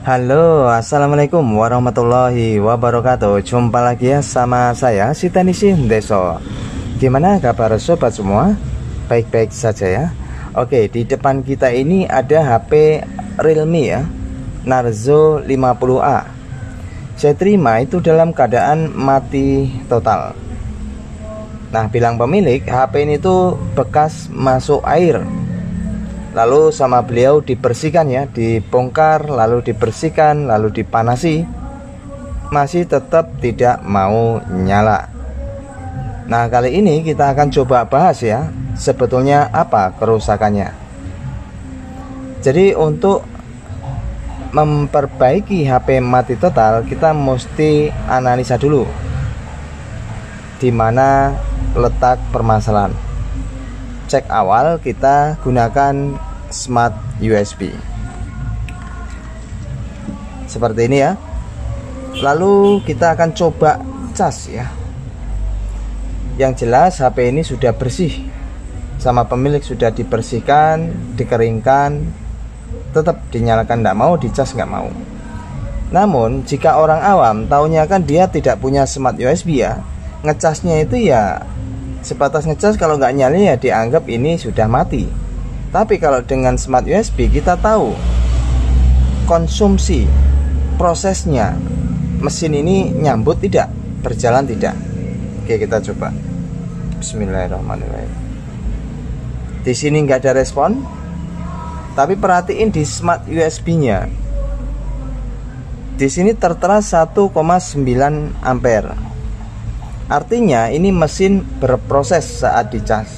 Halo, assalamualaikum warahmatullahi wabarakatuh. Jumpa lagi ya sama saya si Teknisi Deso. Gimana kabar sobat semua? Baik-baik saja ya. Oke, di depan kita ini ada HP Realme ya, Narzo 50A. Saya terima itu dalam keadaan mati total. Nah, bilang pemilik, HP ini tuh bekas masuk air. Lalu sama beliau dibersihkan ya, dibongkar, lalu dibersihkan, lalu dipanasi, masih tetap tidak mau nyala. Nah, kali ini kita akan coba bahas ya, sebetulnya apa kerusakannya. Jadi untuk memperbaiki HP mati total, kita mesti analisa dulu di mana letak permasalahan. Cek awal kita gunakan Smart USB seperti ini ya. Lalu kita akan coba cas ya. Yang jelas HP ini sudah bersih sama pemilik, sudah dibersihkan, dikeringkan, tetap dinyalakan nggak mau, dicas nggak mau. Namun jika orang awam taunya kan dia tidak punya Smart USB ya, ngecasnya itu ya sebatas ngecas, kalau nggak nyala ya dianggap ini sudah mati. Tapi kalau dengan Smart USB kita tahu konsumsi prosesnya, mesin ini nyambut tidak, berjalan tidak. Oke, kita coba. Bismillahirrahmanirrahim. Di sini nggak ada respon, tapi perhatiin di Smart USB-nya. Di sini tertera 1,9 ampere. Artinya ini mesin berproses saat dicas.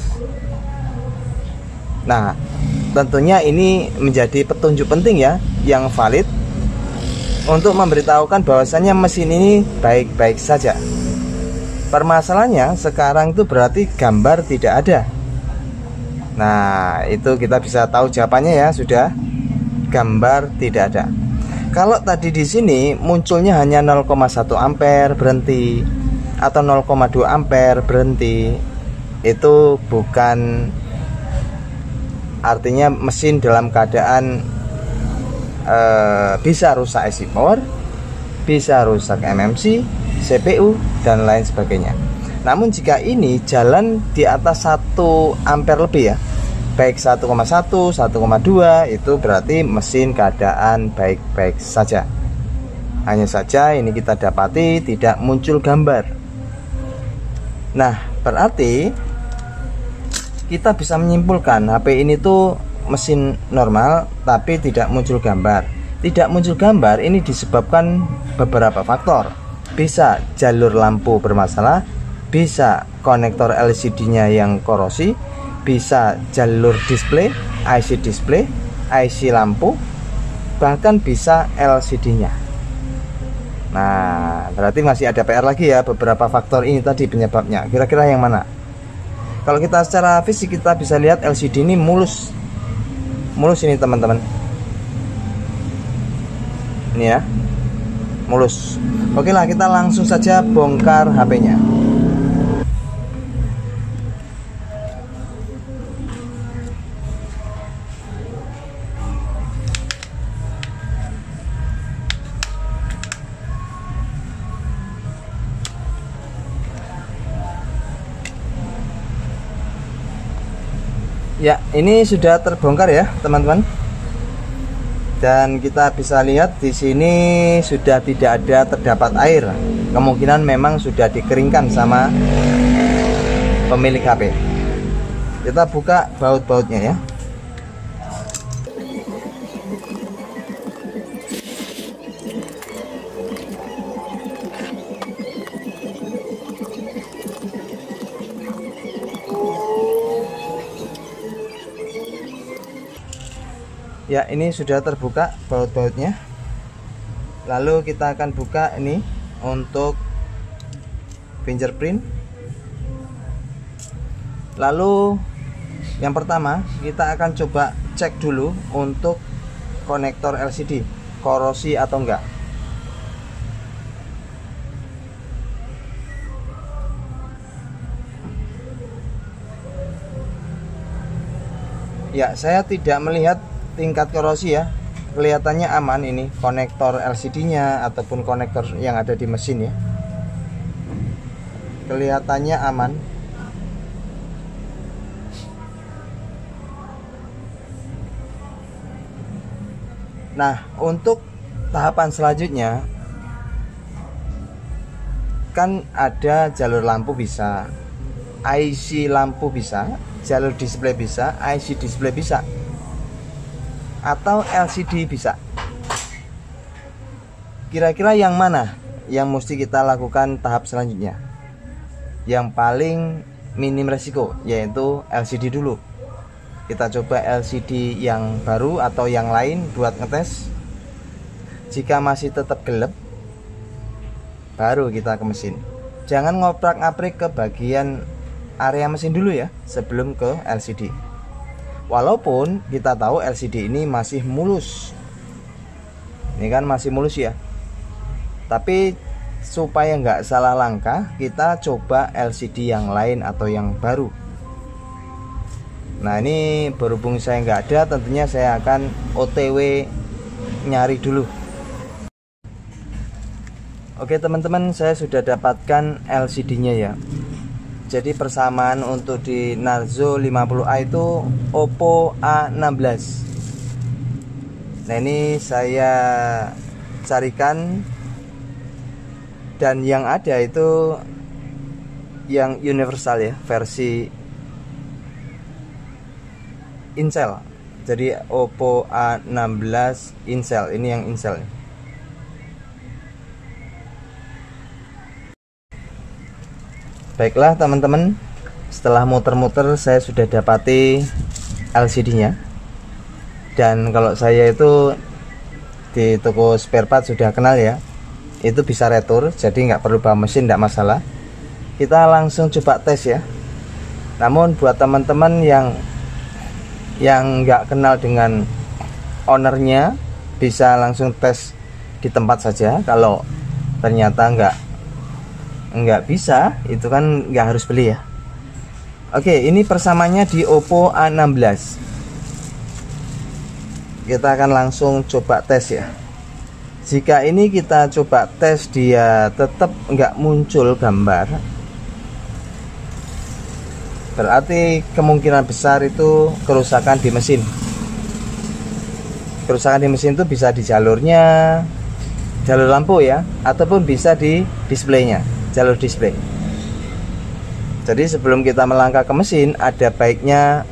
Nah, tentunya ini menjadi petunjuk penting ya, yang valid untuk memberitahukan bahwasannya mesin ini baik-baik saja. Permasalahannya sekarang itu berarti gambar tidak ada. Nah, itu kita bisa tahu jawabannya ya, sudah gambar tidak ada. Kalau tadi di sini munculnya hanya 0,1 ampere berhenti, atau 0,2 ampere berhenti, itu bukan artinya mesin dalam keadaan bisa rusak IC power, bisa rusak MMC, CPU, dan lain sebagainya. Namun jika ini jalan di atas 1 ampere lebih ya, baik 1,1, 1,2, itu berarti mesin keadaan baik-baik saja. Hanya saja ini kita dapati tidak muncul gambar. Nah, berarti kita bisa menyimpulkan HP ini tuh mesin normal tapi tidak muncul gambar. Tidak muncul gambar ini disebabkan beberapa faktor. Bisa jalur lampu bermasalah, bisa konektor LCD-nya yang korosi, bisa jalur display, IC lampu, bahkan bisa LCD-nya. Nah, berarti masih ada PR lagi ya, beberapa faktor ini tadi penyebabnya. Kira-kira yang mana? Kalau kita secara fisik kita bisa lihat LCD ini mulus. Mulus ini teman-teman. Ini ya. Mulus. Oke lah, kita langsung saja bongkar HP-nya. Ya, ini sudah terbongkar ya, teman-teman. Dan kita bisa lihat di sini sudah tidak ada terdapat air. Kemungkinan memang sudah dikeringkan sama pemilik HP. Kita buka baut-bautnya ya. Ya, ini sudah terbuka baut-bautnya. Lalu kita akan buka ini untuk fingerprint. Lalu yang pertama kita akan coba cek dulu untuk konektor LCD, korosi atau enggak. Ya, saya tidak melihat tingkat korosi ya. kelihatannya aman ini konektor LCD-nya ataupun konektor yang ada di mesin ya. Kelihatannya aman. Nah, untuk tahapan selanjutnya kan ada jalur lampu bisa, IC lampu bisa, jalur display bisa, IC display bisa, atau LCD bisa. Kira-kira yang mana yang mesti kita lakukan tahap selanjutnya? Yang paling minim resiko yaitu LCD dulu. Kita coba LCD yang baru atau yang lain buat ngetes. Jika masih tetap gelap, baru kita ke mesin. Jangan ngoprak-ngaprik ke bagian area mesin dulu ya, sebelum ke LCD. Walaupun kita tahu LCD ini masih mulus. Ini kan masih mulus ya. Tapi supaya nggak salah langkah, kita coba LCD yang lain atau yang baru. Nah, ini berhubung saya nggak ada, tentunya saya akan OTW nyari dulu. Oke teman-teman, saya sudah dapatkan LCD-nya ya. Jadi persamaan untuk di Narzo 50A itu Oppo A16. Nah, ini saya carikan, dan yang ada itu yang universal ya, versi Incel. Jadi Oppo A16 Incel, ini yang Incel. Baiklah teman-teman, setelah muter-muter saya sudah dapati LCD-nya. Dan kalau saya itu di toko spare part sudah kenal ya, itu bisa retur, jadi nggak perlu bawa mesin, nggak masalah. Kita langsung coba tes ya. Namun buat teman-teman yang nggak kenal dengan ownernya, bisa langsung tes di tempat saja. Kalau ternyata nggak bisa, itu kan nggak harus beli ya. Oke, ini persamanya di Oppo A16. Kita akan langsung coba tes ya. Jika ini kita coba tes dia tetap nggak muncul gambar, berarti kemungkinan besar itu kerusakan di mesin. Kerusakan di mesin itu bisa di jalurnya, jalur lampu ya, ataupun bisa di displaynya, jalur display. Jadi sebelum kita melangkah ke mesin, ada baiknya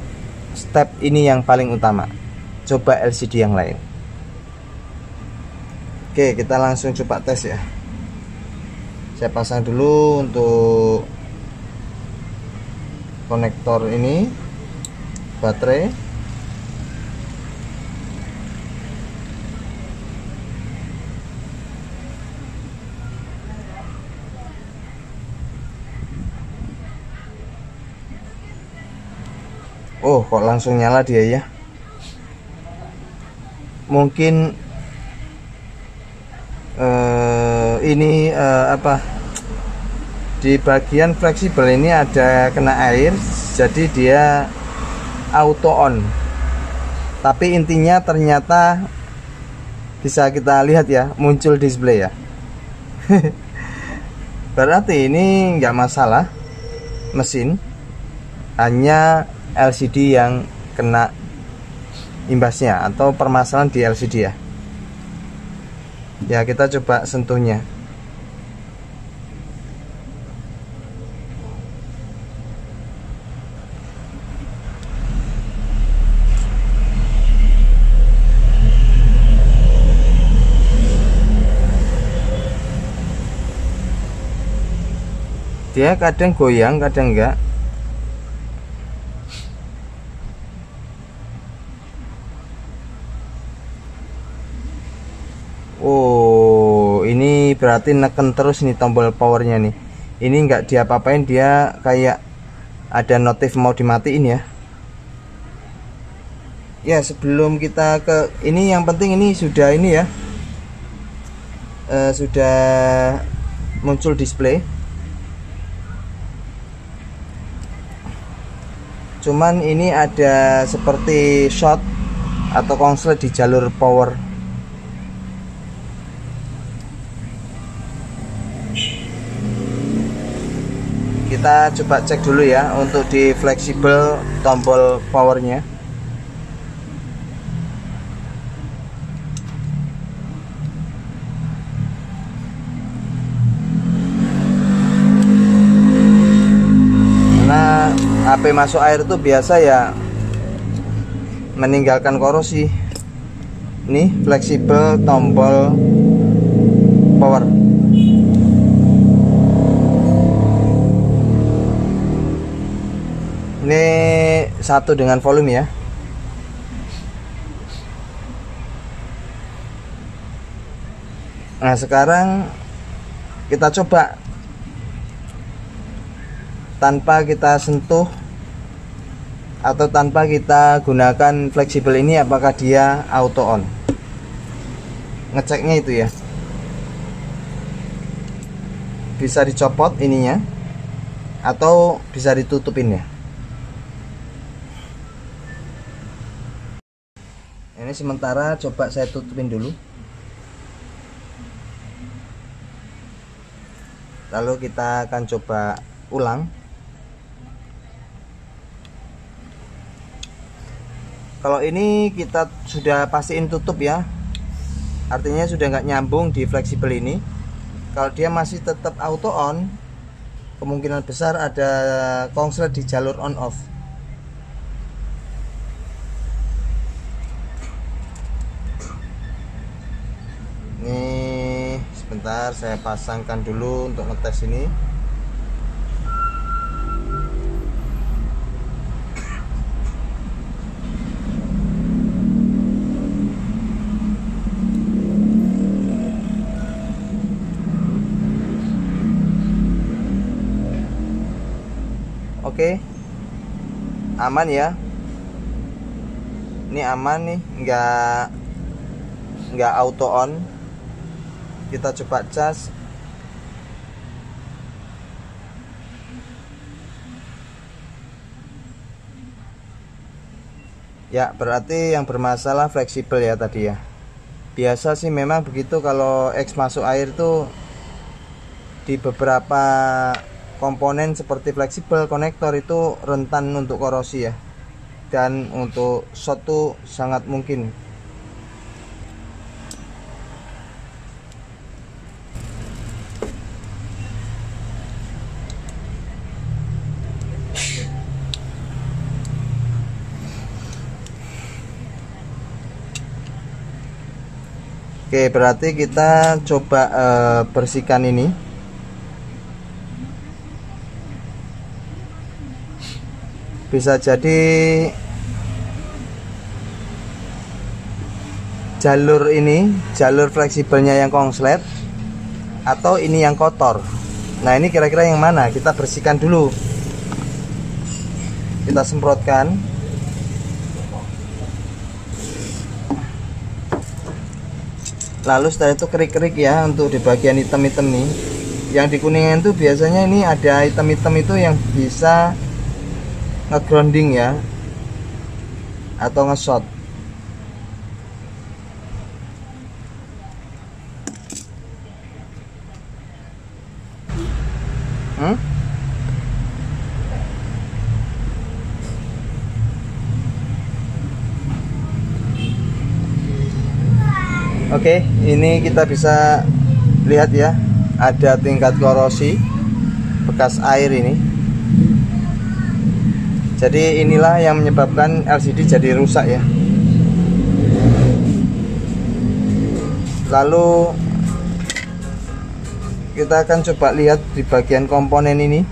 step ini yang paling utama. Coba LCD yang lain. Oke, kita langsung coba tes ya. Saya pasang dulu untuk konektor ini, baterai. Oh, kok langsung nyala dia ya? Mungkin ini apa? Di bagian fleksibel ini ada kena air, jadi dia auto on. Tapi intinya ternyata bisa kita lihat ya, muncul display ya. Berarti ini nggak masalah mesin, hanya LCD yang kena imbasnya atau permasalahan di LCD ya. Ya, kita coba sentuhnya. Dia kadang goyang, kadang enggak. Oh, ini berarti neken terus nih tombol powernya nih. Ini enggak diapa-apain, dia kayak ada notif mau dimatiin ya. Ya, sebelum kita ke ini, yang penting ini sudah ini ya, sudah muncul display. Cuman ini ada seperti short atau konslet di jalur power Kita coba cek dulu ya untuk di fleksibel tombol powernya. Karena HP masuk air itu biasa ya meninggalkan korosi. Ini fleksibel tombol power. Ini satu dengan volume ya. Nah, sekarang kita coba tanpa kita sentuh atau tanpa kita gunakan fleksibel ini, apakah dia auto on. Ngeceknya itu ya, bisa dicopot ininya atau bisa ditutupin ya. Ini sementara coba saya tutupin dulu, lalu kita akan coba ulang. Kalau ini kita sudah pastiin tutup ya, artinya sudah nggak nyambung di fleksibel ini. Kalau dia masih tetap auto on, kemungkinan besar ada konslet di jalur on off. Ini sebentar saya pasangkan dulu untuk ngetes ini. Oke, aman ya. Ini aman nih, nggak auto on. Kita coba cas. Ya, berarti yang bermasalah fleksibel ya tadi ya. Biasa sih memang begitu, kalau X masuk air tuh di beberapa komponen seperti fleksibel konektor itu rentan untuk korosi ya, dan untuk short tuh sangat mungkin. Oke, berarti kita coba bersihkan ini. Bisa jadi jalur ini, jalur fleksibelnya yang konslet, atau ini yang kotor. Nah, ini kira-kira yang mana? Kita bersihkan dulu. Kita semprotkan. Lalu setelah itu kerik-kerik ya, untuk di bagian hitam-hitam nih. Yang di kuningan itu biasanya ini ada hitam-hitam itu yang bisa nge-grounding ya, atau nge-shot. Oke, ini kita bisa lihat ya, ada tingkat korosi bekas air ini. Jadi inilah yang menyebabkan LCD jadi rusak ya. Lalu kita akan coba lihat di bagian komponen ini.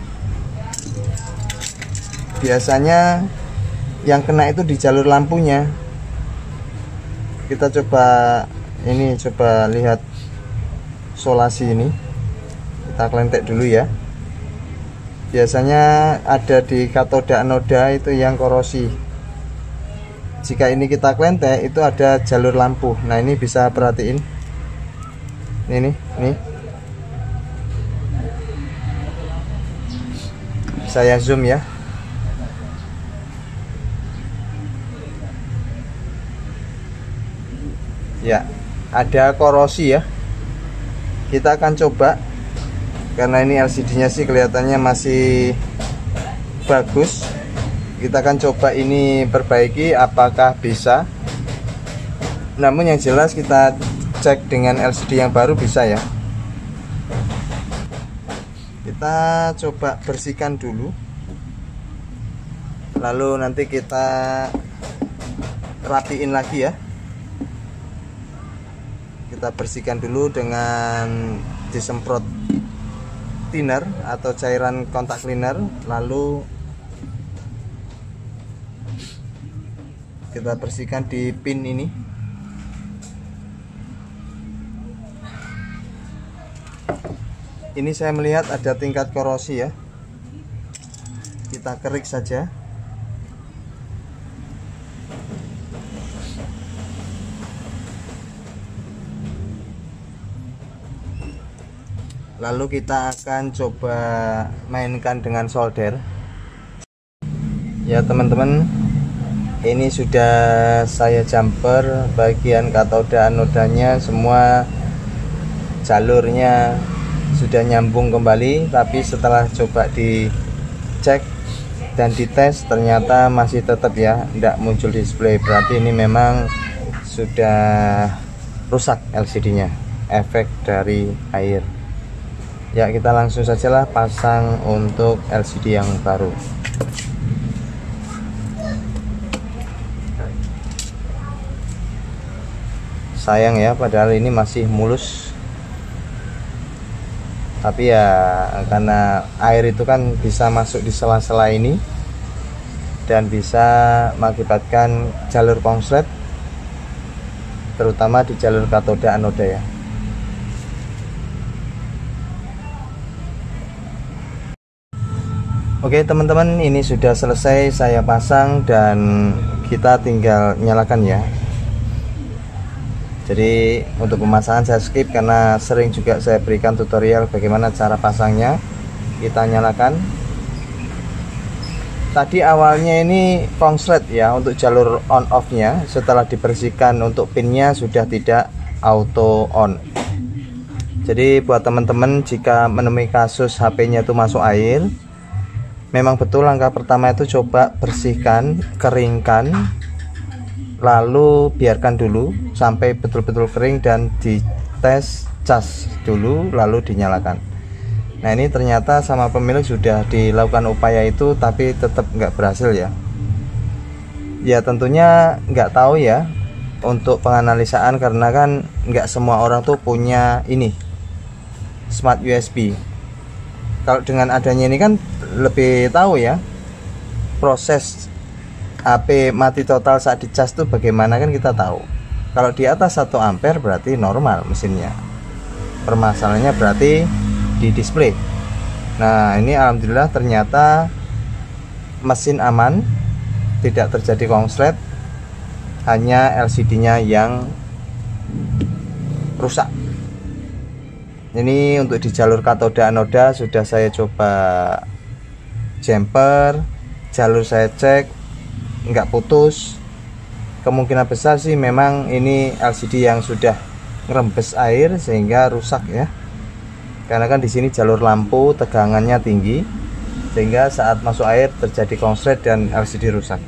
Biasanya yang kena itu di jalur lampunya. Kita coba ini, coba lihat solasi ini. Kita kelentek dulu ya. Biasanya ada di katoda anoda itu yang korosi. Jika ini kita kelentek, itu ada jalur lampu. Nah, ini bisa perhatiin. Ini. Saya zoom ya. Ya, ada korosi ya. Kita akan coba karena ini LCD-nya sih kelihatannya masih bagus. Kita akan coba ini perbaiki apakah bisa. Namun yang jelas kita cek dengan LCD yang baru bisa ya. Kita coba bersihkan dulu, lalu nanti kita rapiin lagi ya. Kita bersihkan dulu dengan disemprot thinner atau cairan kontak cleaner, lalu kita bersihkan di pin ini. Ini saya melihat ada tingkat korosi ya, kita kerik saja. Lalu kita akan coba mainkan dengan solder. Ya teman-teman, ini sudah saya jumper bagian katoda anodanya, semua jalurnya sudah nyambung kembali. Tapi setelah coba dicek dan dites ternyata masih tetap ya tidak muncul display. Berarti ini memang sudah rusak LCD-nya, efek dari air. Ya, kita langsung sajalah pasang untuk LCD yang baru. Sayang ya, padahal ini masih mulus. Tapi ya karena air itu kan bisa masuk di sela-sela ini dan bisa mengakibatkan jalur konslet, terutama di jalur katoda anoda ya. Oke teman-teman, ini sudah selesai saya pasang dan kita tinggal nyalakan ya. Jadi untuk pemasangan saya skip karena sering juga saya berikan tutorial bagaimana cara pasangnya. Kita nyalakan. Tadi awalnya ini konslet ya untuk jalur on off nya, setelah dibersihkan untuk pinnya sudah tidak auto on. Jadi buat teman-teman jika menemui kasus HP-nya itu masuk air, memang betul langkah pertama itu coba bersihkan, keringkan, lalu biarkan dulu sampai betul-betul kering dan dites cas dulu lalu dinyalakan. Nah ini ternyata sama pemilik sudah dilakukan upaya itu tapi tetap nggak berhasil ya. Ya tentunya nggak tahu ya untuk penganalisaan karena kan nggak semua orang tuh punya ini smart USB. Kalau dengan adanya ini kan lebih tahu ya proses HP mati total saat dicas itu bagaimana, kan kita tahu. Kalau di atas 1 ampere berarti normal mesinnya, permasalahannya berarti di display. Nah ini alhamdulillah ternyata mesin aman, tidak terjadi konslet, hanya LCD nya yang rusak. Ini untuk di jalur katoda anoda sudah saya coba jumper, jalur saya cek nggak putus. Kemungkinan besar sih memang ini LCD yang sudah ngerembes air sehingga rusak ya. Karena kan di sini jalur lampu tegangannya tinggi sehingga saat masuk air terjadi konslet dan LCD rusak.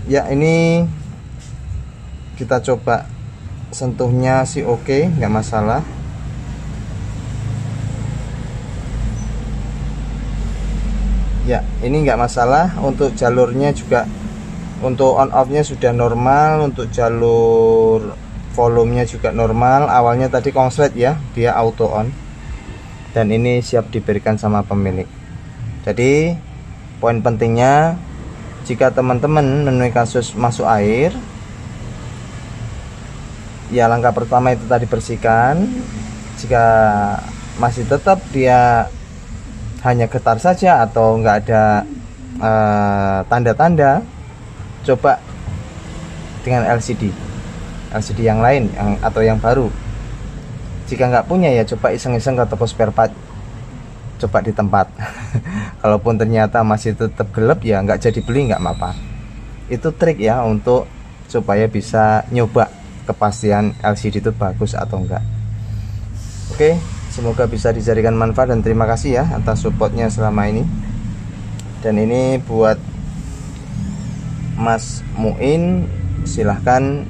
Ya ini kita coba sentuhnya sih oke, nggak masalah. Ya ini nggak masalah. Untuk jalurnya juga untuk on off nya sudah normal, untuk jalur volumenya juga normal. Awalnya tadi konslet ya, dia auto on dan ini siap diberikan sama pemilik. Jadi poin pentingnya jika teman-teman menemui kasus masuk air, ya langkah pertama itu tadi bersihkan. Jika masih tetap dia hanya getar saja atau enggak ada tanda-tanda, coba dengan LCD yang lain atau yang baru. Jika nggak punya ya coba iseng-iseng ke toko spare part, coba di tempat. Kalaupun ternyata masih tetap gelap ya nggak jadi beli, nggak apa-apa. Itu trik ya untuk supaya bisa nyoba kepastian LCD itu bagus atau enggak. Oke, Semoga bisa dijadikan manfaat dan terima kasih ya atas supportnya selama ini. Dan ini buat Mas Muin, silahkan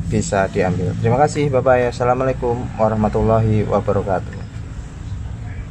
bisa diambil. Terima kasih, bye bye. Assalamualaikum warahmatullahi wabarakatuh.